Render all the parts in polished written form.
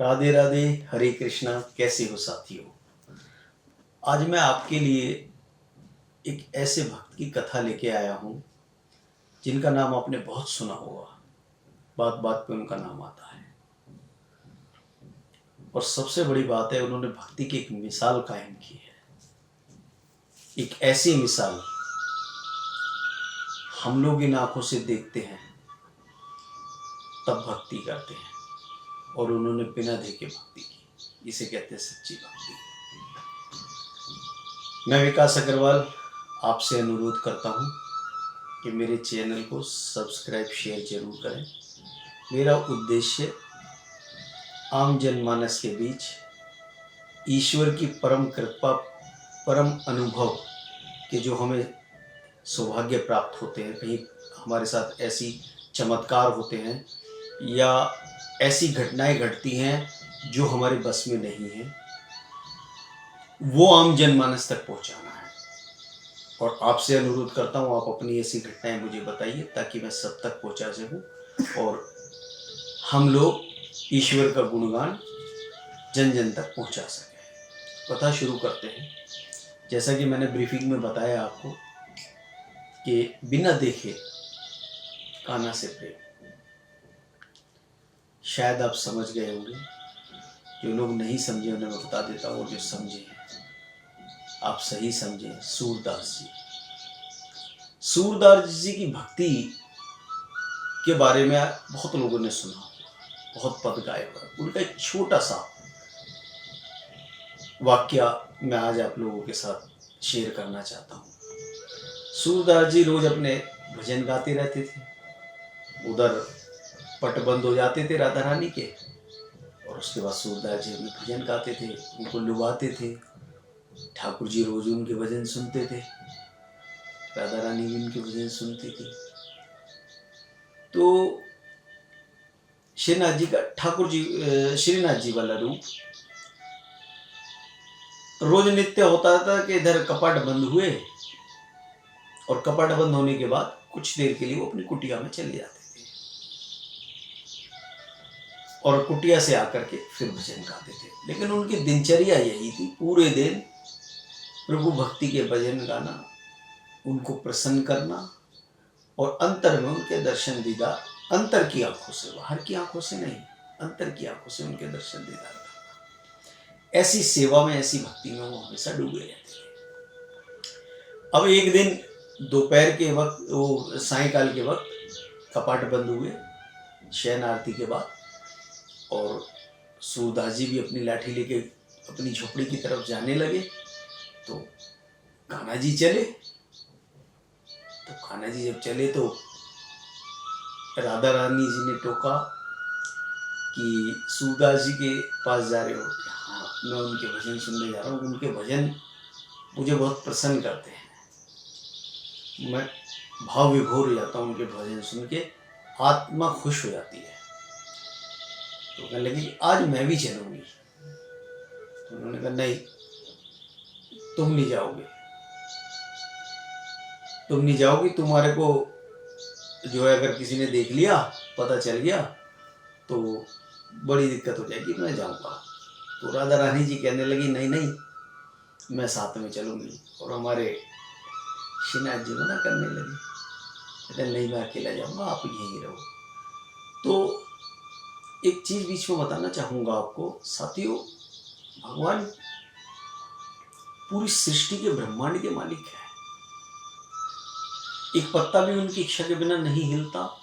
राधे राधे, हरे कृष्णा। कैसे हो साथियों? आज मैं आपके लिए एक ऐसे भक्त की कथा लेके आया हूँ जिनका नाम आपने बहुत सुना होगा। बात बात पे उनका नाम आता है और सबसे बड़ी बात है, उन्होंने भक्ति की एक मिसाल कायम की है। एक ऐसी मिसाल हम लोग इन आंखों से देखते हैं तब भक्ति करते हैं, और उन्होंने बिना देखे भक्ति की। इसे कहते हैं सच्ची भक्ति। मैं विकास अग्रवाल आपसे अनुरोध करता हूँ कि मेरे चैनल को सब्सक्राइब शेयर जरूर करें। मेरा उद्देश्य आम जनमानस के बीच ईश्वर की परम कृपा, परम अनुभव के जो हमें सौभाग्य प्राप्त होते हैं, कहीं हमारे साथ ऐसी चमत्कार होते हैं या ऐसी घटनाएं घटती हैं जो हमारे बस में नहीं है, वो आम जनमानस तक पहुंचाना है। और आपसे अनुरोध करता हूँ, आप अपनी ऐसी घटनाएं मुझे बताइए ताकि मैं सब तक पहुंचा सकूं और हम लोग ईश्वर का गुणगान जन जन तक पहुंचा सकें। कथा शुरू करते हैं। जैसा कि मैंने ब्रीफिंग में बताया आपको कि बिना देखे कान्हा से प्रेम। शायद आप समझ गए होंगे, जो लोग नहीं समझे उन्हें मैं बता देता हूँ, और जो समझे हैं आप सही समझे। सूरदास जी की भक्ति के बारे में बहुत लोगों ने सुना, बहुत पद गाए हुए। उनका एक छोटा सा वाक्य मैं आज आप लोगों के साथ शेयर करना चाहता हूँ। सूरदास जी रोज अपने भजन गाते रहते थे। उधर पट बंद हो जाते थे राधा रानी के, और उसके बाद सूरदास जी अपने भजन गाते थे, उनको लुभाते थे। ठाकुर जी रोज उनके भजन सुनते थे, राधा रानी भी उनके भजन सुनती थी। तो श्रीनाथ जी का, ठाकुर जी श्रीनाथ जी वाला रूप रोज नित्य होता था कि इधर कपाट बंद हुए, और कपाट बंद होने के बाद कुछ देर के लिए वो अपनी कुटिया में चले जाते थे, और कुटिया से आकर के फिर भजन गाते थे। लेकिन उनकी दिनचर्या यही थी, पूरे दिन प्रभु भक्ति के भजन गाना, उनको प्रसन्न करना, और अंतर में उनके दर्शन दीदार, अंतर की आंखों से, बाहर की आंखों से नहीं, अंतर की आंखों से उनके दर्शन दीदार करना। ऐसी सेवा में, ऐसी भक्ति में वो हमेशा डूबे रहते थे। अब एक दिन दोपहर के वक्त, वो सायंकाल के वक्त कपाट बंद हुए शयन आरती के बाद, और सूरदास जी भी अपनी लाठी लेके अपनी झोपड़ी की तरफ जाने लगे। तो कान्हा जी चले। तो कान्हा जी जब चले तो राधा रानी जी ने टोका कि सूरदास जी के पास जा रहे हो? हाँ, मैं उनके भजन सुनने जा रहा हूँ। उनके भजन मुझे बहुत प्रसन्न करते हैं, मैं भाव विभोर हो जाता हूँ उनके भजन सुन के, आत्मा खुश हो जाती है। तो कहने लगी आज मैं भी चलूंगी। तो उन्होंने कहा नहीं, तुम नहीं जाओगे, तुम नहीं जाओगी। तुम्हारे को जो है अगर किसी ने देख लिया, पता चल गया तो बड़ी दिक्कत हो जाएगी, मैं जाऊंगा। तो राधा रानी जी कहने लगी नहीं नहीं, मैं साथ में चलूंगी। और हमारे श्रीनाथ जी मना करने लगे, कहते नहीं मैं अकेला जाऊंगा, आप यहीं रहो। तो एक चीज बीच में बताना चाहूंगा आपको साथियों, भगवान पूरी सृष्टि के, ब्रह्मांड के मालिक है। एक पत्ता भी उनकी इच्छा के बिना नहीं हिलता,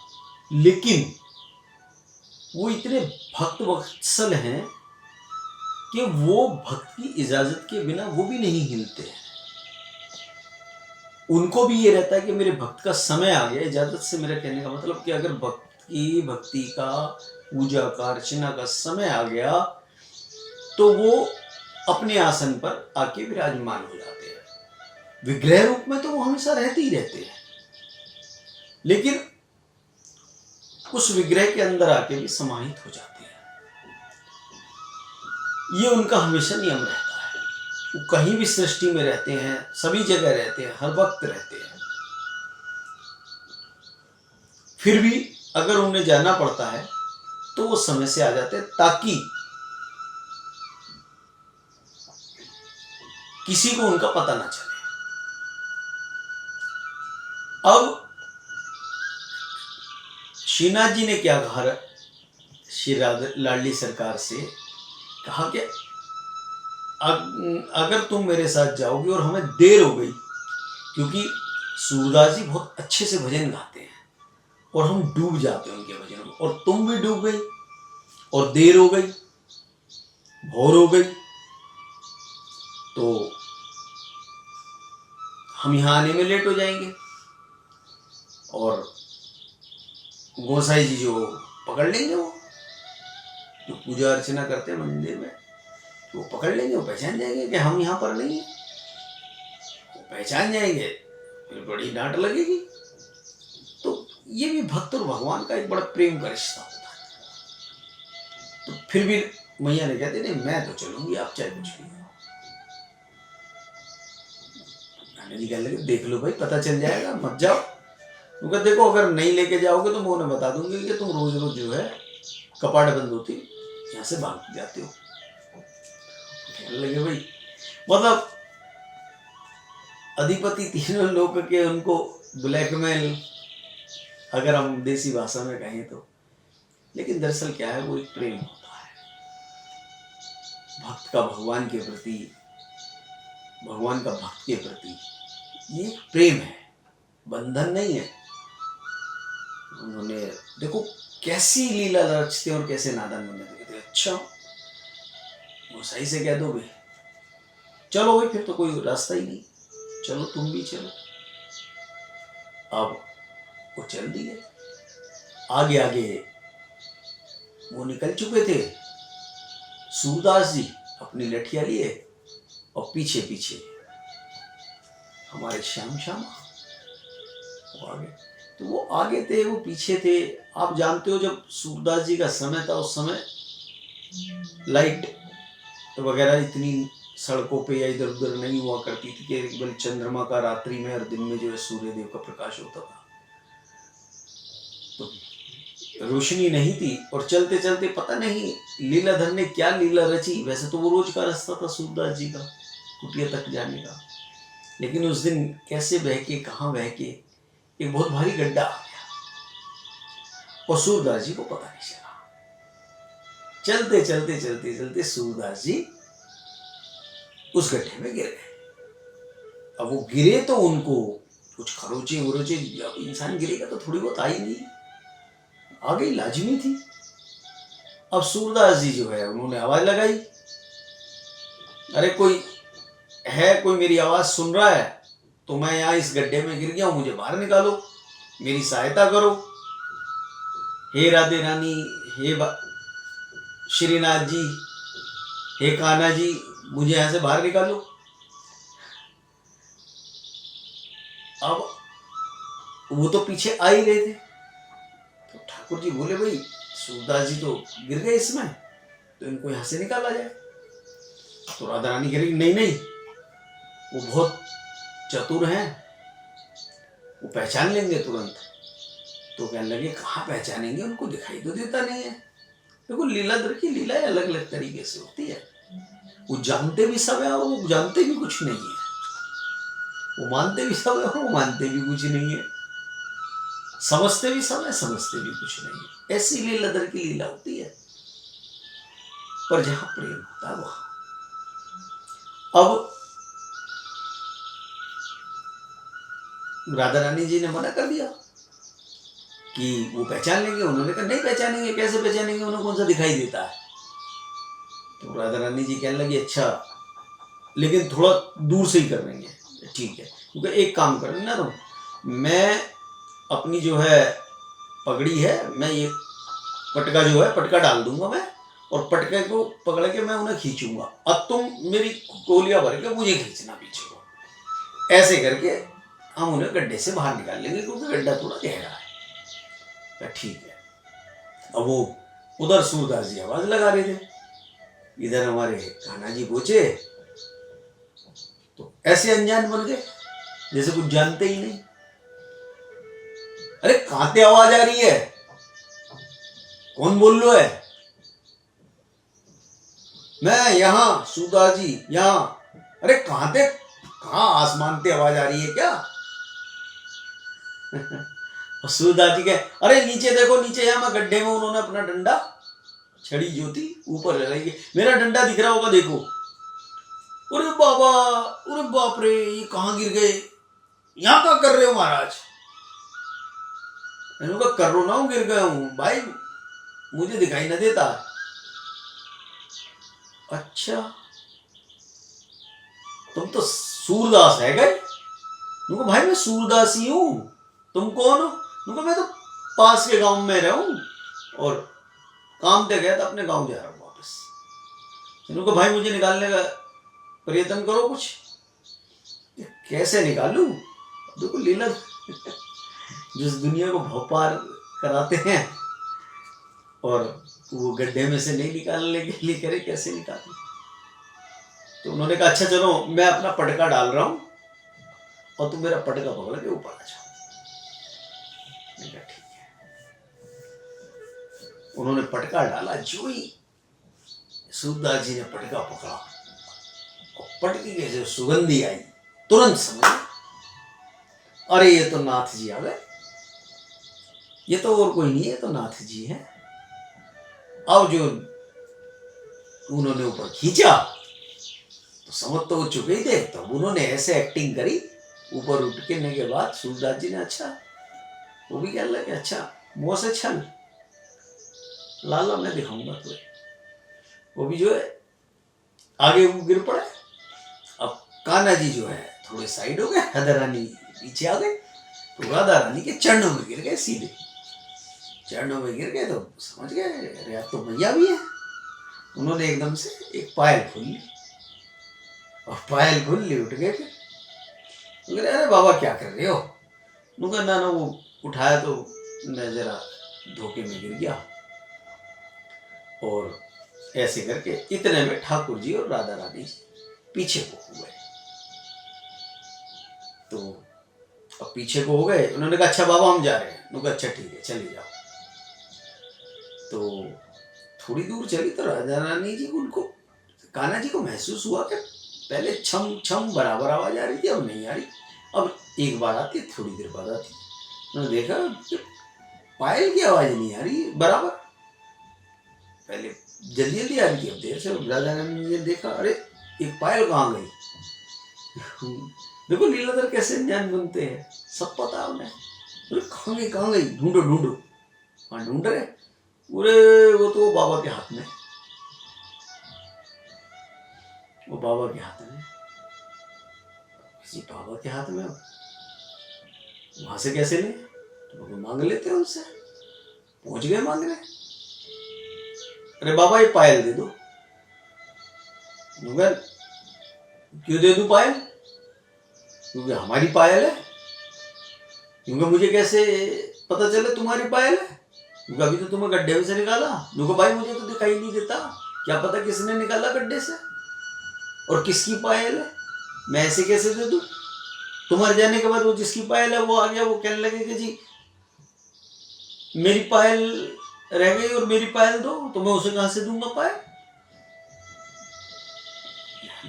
लेकिन वो इतने भक्त वत्सल हैं कि वो भक्त की इजाजत के बिना वो भी नहीं हिलते हैं। उनको भी ये रहता है कि मेरे भक्त का समय आ गया। इजाजत से मेरा कहने का मतलब कि अगर भक्ति का, पूजा का, अर्चना का समय आ गया तो वो अपने आसन पर आके विराजमान हो जाते हैं। विग्रह रूप में तो वो हमेशा रहते ही रहते हैं, लेकिन उस विग्रह के अंदर आके भी समाहित हो जाते हैं। ये उनका हमेशा नियम रहता है। वो कहीं भी सृष्टि में रहते हैं, सभी जगह रहते हैं, हर वक्त रहते हैं। फिर भी अगर उन्हें जाना पड़ता है तो वो समय से आ जाते हैं, ताकि किसी को उनका पता ना चले। अब श्रीनाथ जी ने क्या कहा, श्री लाडली सरकार से कहा कि अगर तुम मेरे साथ जाओगे और हमें देर हो गई, क्योंकि सूरदास जी बहुत अच्छे से भजन गाते हैं और हम डूब जाते हैं उनके भजनों में, और तुम भी डूब गई और देर हो गई, भोर हो गई, तो हम यहां आने में लेट हो जाएंगे और गोसाई जी जो पकड़ लेंगे, वो जो पूजा अर्चना करते हैं मंदिर में, तो वो पकड़ लेंगे, वो पहचान जाएंगे कि हम यहाँ पर नहीं है, वो पहचान जाएंगे, फिर बड़ी डांट लगेगी। तो ये भी भक्त और भगवान का एक बड़ा प्रेम का रिश्ता होता है। तो फिर भी मैया ने कहते नहीं मैं तो चलूंगी, आप चाहे कुछ भी हो। नानी जी कहने लगे देख लो भाई, पता चल जाएगा, मत जाओ। क्योंकि देखो अगर नहीं लेके जाओगे तो मैं उन्हें बता दूंगी कि तुम रोज रोज जो है कपाट बंद होती यहाँ से भाग जाते हो। कहने लगे भाई मतलब अधिपति तीनों लोग के उनको ब्लैकमेल, अगर हम देसी भाषा में कहें तो। लेकिन दरअसल क्या है, वो एक प्रेम होता है भक्त का भगवान के प्रति, भगवान का भक्त के प्रति, ये एक प्रेम है, बंधन नहीं है। उन्होंने देखो कैसी लीला रचते और कैसे नादान बने थे। अच्छा गोसाई से कह दो भाई चलो भाई, फिर तो कोई रास्ता ही नहीं, चलो तुम भी चलो। अब वो चल दिए, आगे आगे वो निकल चुके थे सूरदास जी अपनी लठिया लिए, और पीछे पीछे हमारे श्याम वो आगे। तो वो आगे थे, वो पीछे थे। आप जानते हो जब सूरदास जी का समय था, उस समय लाइट वगैरह इतनी सड़कों पे या इधर उधर नहीं हुआ करती थी कि केवल चंद्रमा का रात्रि में और दिन में जो है सूर्य देव का प्रकाश होता था, तो रोशनी नहीं थी। और चलते चलते पता नहीं लीलाधर ने क्या लीला रची। वैसे तो वो रोज का रास्ता था सूरदास जी का कुटिया तक जाने का, लेकिन उस दिन कैसे बह के कहाँ बह के एक बहुत भारी गड्ढा आ गया और सूरदास जी को पता नहीं चला। चलते चलते चलते चलते सूरदास जी उस गड्ढे में गिर गए। अब वो गिरे तो उनको कुछ खरोचे उरोचे, जब इंसान गिरेगा तो थोड़ी बहुत आई नहीं, आ गई, लाजमी थी। अब सूरदास जी जो है उन्होंने आवाज लगाई, अरे कोई है, कोई मेरी आवाज सुन रहा है तो मैं यहाँ इस गड्ढे में गिर गया हूं, मुझे बाहर निकालो, मेरी सहायता करो। हे राधे रानी, हे श्रीनाथ जी, हे कान्हा जी, मुझे यहां से बाहर निकालो। अब वो तो पीछे आ ही रहे थे, तो ठाकुर जी बोले भाई सूरदास जी तो गिर गए इसमें, तो इनको यहां से निकाला जाए। तो राधा रानी कह रही नहीं नहीं, वो बहुत चतुर हैं, वो पहचान लेंगे तुरंत। तो कहने लगे कहाँ पहचानेंगे, उनको दिखाई तो देता नहीं है। देखो लीलाधर की लीला अलग अलग तरीके से होती है, वो जानते भी सब है और वो जानते भी कुछ नहीं है, वो मानते भी सब है और वो मानते भी कुछ नहीं है, समझते भी सब है, समझते भी कुछ नहीं है। ऐसी लीलाधर की लीला होती है। पर जहां प्रेम होता है वहां, अब राधा रानी जी ने मना कर दिया कि वो पहचान लेंगे। उन्होंने कहा नहीं पहचानेंगे, कैसे पहचानेंगे, उन्हें कौन सा दिखाई देता है। तो राधा रानी जी कहने लगी अच्छा लेकिन थोड़ा दूर से ही कर लेंगे। ठीक है, क्योंकि एक काम करेंगे ना, तो मैं अपनी जो है पगड़ी है, मैं ये पटका जो है पटका डाल दूंगा मैं, और पटके को पकड़ के मैं उन्हें खींचूंगा। अब तुम मेरी गोलियां भर के मुझे खींचना पीछे को। ऐसे करके हम उन्हें गड्ढे से बाहर निकाल लेंगे, क्योंकि गड्ढा थोड़ा गहरा है। ठीक है। अब वो उधर सूरदास जी आवाज लगा रहे थे, इधर हमारे कान्हा जी पहुंचे तो ऐसे अनजान बन गए जैसे कुछ जानते ही नहीं। अरे कहां से आवाज आ रही है, कौन बोल रहा है? मैं यहां सूरदास जी, यहां अरे कहाँ थे, कहाँ आसमान से आवाज आ रही है क्या? और सूरदास जी के अरे नीचे देखो, नीचे यहाँ मैं गड्ढे में उन्होंने अपना डंडा, छड़ी जो थी ऊपर लगाई, मेरा डंडा दिख रहा होगा देखो। अरे बाबा, अरे बाप रे, ये कहाँ गिर गए, यहाँ क्या कर रहे हो महाराज? मैंने कहा कर रो ना हूं, गिर गया हूं भाई, मुझे दिखाई ना देता। अच्छा तुम तो सूरदास है गए? उनको भाई मैं सूरदास ही हूं, तुम कौन हो? उनको मैं तो पास के गांव में रहूं और काम पे गया था, अपने गांव जा रहा हूं वापस। उनको भाई मुझे निकालने का प्रयत्न करो कुछ। कैसे निकालूं? देखो लीला जिस दुनिया को भौपार कराते हैं और वो गड्ढे में से नहीं निकालने के लिए करे, कैसे निकालूं? तो उन्होंने कहा अच्छा चलो मैं अपना पटका डाल रहा हूं और तुम मेरा पटका पकड़ के ऊपर आ जाओ। ठीक है। उन्होंने पटका डाला, जो ही सूरदास जी ने पटका पकड़ा और पटकी के जो सुगंधी आई, तुरंत समझ अरे ये तो नाथ जी आ गए, ये तो और कोई नहीं है, तो नाथ जी है। अब जो उन्होंने ऊपर खींचा तो समझ तो वो चुके ही थे, तब उन्होंने ऐसे एक्टिंग करी ऊपर उठने के बाद। सूरदास जी ने अच्छा, वो भी कहने लगे अच्छा मुंह से छल लाला मैं दिखाऊंगा तुझे। वो भी जो है आगे वो गिर पड़े। अब कान्हा जी जो है थोड़े साइड हो गए, राधा रानी पीछे आ गए, तो राधा रानी के चरणों में गिर गए, सीधे चरणों में गिर गए। तो समझ गए अरे अब तो मैया भी है। उन्होंने एकदम से एक पायल खोल ली और पायल खोल ली, उठ गए। फिर अरे बाबा क्या कर रहे हो? उनका ना वो उठाया तो मैं जरा धोखे में गिर गया, और ऐसे करके इतने में ठाकुर जी और राधा रानी पीछे को हो गए। तो अब पीछे को हो गए, उन्होंने कहा अच्छा बाबा हम जा रहे हैं। उन्होंने कहा अच्छा ठीक है चले जाओ। तो थोड़ी दूर चली तो राधा रानी जी उनको, कान्हा जी को महसूस हुआ कि पहले छम छम बराबर आवाज आ रही थी, अब नहीं आ रही, अब एक बार आती थोड़ी देर बाद आती। उन्होंने देखा पायल की आवाज नहीं आ रही बराबर, पहले जल्दी जल्दी आ रही थी, अब देर से। राधा रानी ने देखा अरे एक पायल कहाँ गई? देखो लीलाधर कैसे ज्ञान बनते हैं, सब पता उन्हें। अरे कहाँ गई, कहाँ गई? ढूंढो ढूंढो। हाँ ढूंढ रहे, अरे वो तो बाबा के हाथ में, वो बाबा के हाथ में, किसी बाबा के हाथ में, वहां से कैसे ले? तो मांग लेते हैं उनसे, पहुंच गए मांगने। अरे बाबा ये पायल दे दो। क्यों दे दूं पायल? क्योंकि हमारी पायल है। क्योंकि मुझे कैसे पता चले तुम्हारी पायल है? क्योंकि अभी तो तुम्हें गड्ढे में से निकाला। देखो भाई मुझे तो दिखाई नहीं देता, क्या पता किसने निकाला गड्ढे से और किसकी पायल है, मैं ऐसे कैसे दे दूं? तुम्हारे जाने के बाद वो जिसकी पायल है वो आ गया, वो कहने लगे कि जी मेरी पायल रह गई और मेरी पायल दो, तो मैं उसे कहां से दूंगा पायल?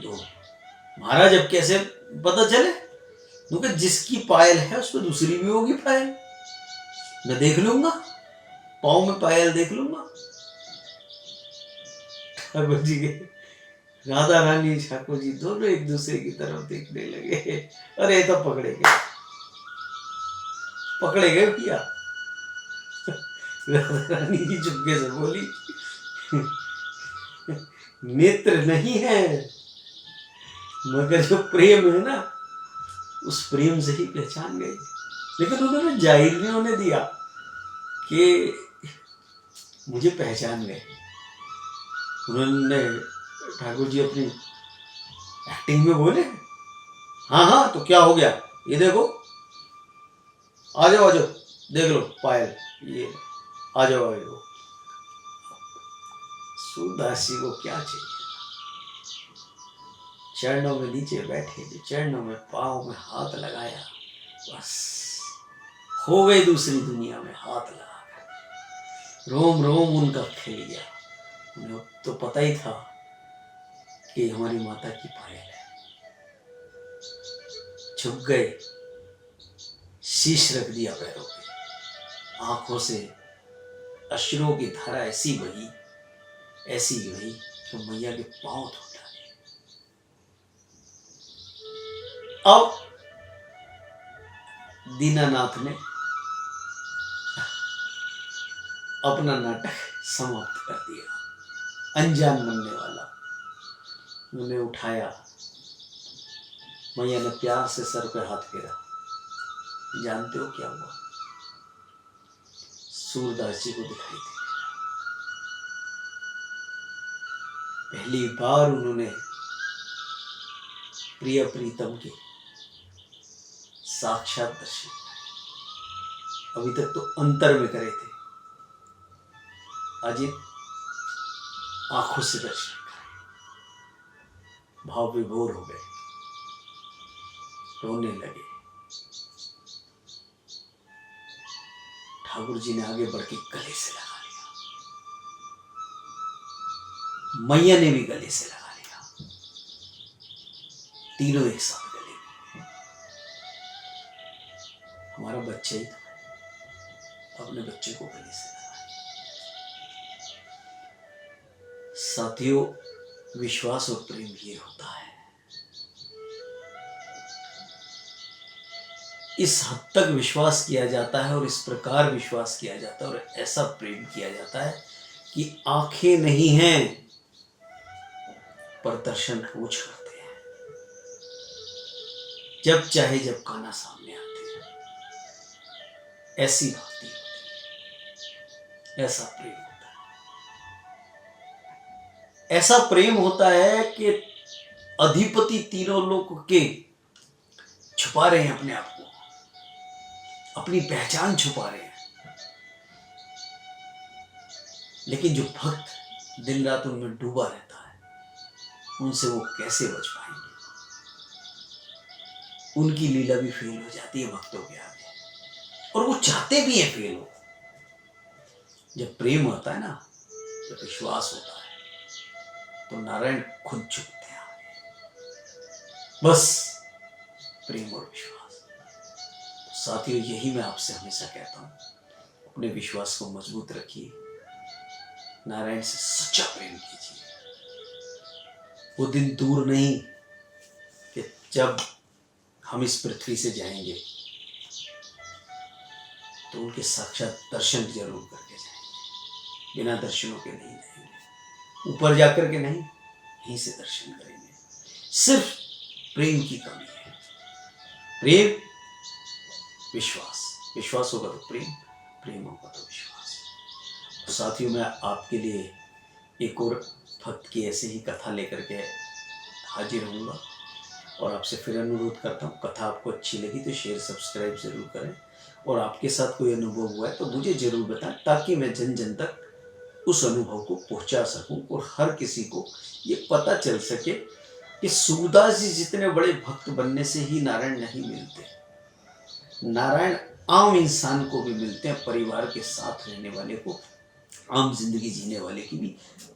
दो महाराज, अब कैसे पता चले? क्योंकि जिसकी पायल है उस पर दूसरी भी होगी पायल, मैं देख लूंगा, पाँव में पायल देख लूंगा। ठाकुर जी के, राधा रानी ठाकुर जी दोनों एक दूसरे की तरफ देखने लगे। अरे तो पकड़े गए, पकड़े गए भैया। राधा रानी जी चुपके से बोली नेत्र नहीं है, मगर जो प्रेम है ना उस प्रेम से ही पहचान गई। लेकिन उन्होंने जाहिर नहीं होने दिया कि मुझे पहचान गए। उन्होंने ठाकुर जी अपनी एक्टिंग में बोले हाँ हाँ तो क्या हो गया, ये देखो, आ जाओ देख लो पायल, ये आ जाओ आ जाओ। सूरदास जी को क्या चाहिए? चरणों में नीचे बैठे, चरणों में पाँव में हाथ लगाया, बस हो गई दूसरी दुनिया में हाथ लगाकर। रोम रोम उनका खिल गया। उन्हें तो पता ही था कि हमारी माता की पायल है। झुक गए, शीश रख दिया पैरों पे, आंखों से अश्रुओं की धारा ऐसी बही कि मैया के पांव धो डाले। अब दीनानाथ ने अपना नाटक समाप्त कर दिया। अनजान बनने वाला उन्हें उठाया, मैया ने प्यार से सर पे हाथ फेरा। जानते हो क्या हुआ? सूरदास जी को दिखाई दे। पहली बार उन्होंने प्रिय प्रीतम के साक्षात दर्शन करे। अभी तक तो अंतर में करे थे, आज आंखों से दर्शन करे। भाव विभोर हो गए, रोने लगे। ठाकुर जी ने आगे बढ़ के गले से लगा लिया, मैया ने भी गले से लगा लिया, तीनों एक साथ गले में। हमारा बच्चा ही तो अपने बच्चे को गले से लगा लिया। साथियों, विश्वास और प्रेम ये होता है। इस हद तक विश्वास किया जाता है और इस प्रकार विश्वास किया जाता है और ऐसा प्रेम किया जाता है कि आंखें नहीं हैं पर दर्शन रोज करते हैं। जब चाहे जब कान्हा सामने आते हैं। ऐसी भक्ति होती है, ऐसा प्रेम होता है। ऐसा प्रेम होता है कि अधिपति तीनों लोक के छुपा रहे हैं अपने आप को, अपनी पहचान छुपा रहे हैं, लेकिन जो भक्त दिन रात उनमें डूबा रहता है, उनसे वो कैसे बच पाएंगे? उनकी लीला भी फेल हो जाती है भक्तों के आगे, और वो चाहते भी हैं फेल हो। जब प्रेम होता है ना, जब विश्वास होता है, तो नारायण खुद झुकते हैं आगे। बस प्रेम और विश्वास। साथियों, यही मैं आपसे हमेशा कहता हूं, अपने विश्वास को मजबूत रखिए, नारायण से सच्चा प्रेम कीजिए। वो दिन दूर नहीं कि जब हम इस पृथ्वी से जाएंगे तो उनके साक्षात दर्शन जरूर करके जाएंगे। बिना दर्शनों के नहीं जाएंगे, ऊपर जाकर के नहीं, यहीं से दर्शन करेंगे। सिर्फ प्रेम की कमी है। प्रेम, विश्वास, विश्वास होगा तो प्रेम, प्रेम होगा तो विश्वास। तो साथियों, मैं आपके लिए एक और भक्त की ऐसे ही कथा लेकर के हाजिर होऊंगा और आपसे फिर अनुरोध करता हूँ, कथा आपको अच्छी लगी तो शेयर सब्सक्राइब जरूर करें, और आपके साथ कोई अनुभव हुआ है तो मुझे जरूर बताएं, ताकि मैं जन जन तक उस अनुभव को पहुंचा सकूं और हर किसी को ये पता चल सके कि सूरदास जी जितने बड़े भक्त बनने से ही नारायण नहीं मिलते। नारायण आम इंसान को भी मिलते हैं, परिवार के साथ रहने वाले को, आम जिंदगी जीने वाले की भी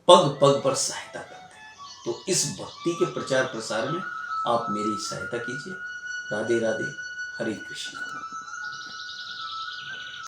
पग पग पर सहायता करते हैं। तो इस भक्ति के प्रचार प्रसार में आप मेरी सहायता कीजिए। राधे राधे, हरे कृष्ण।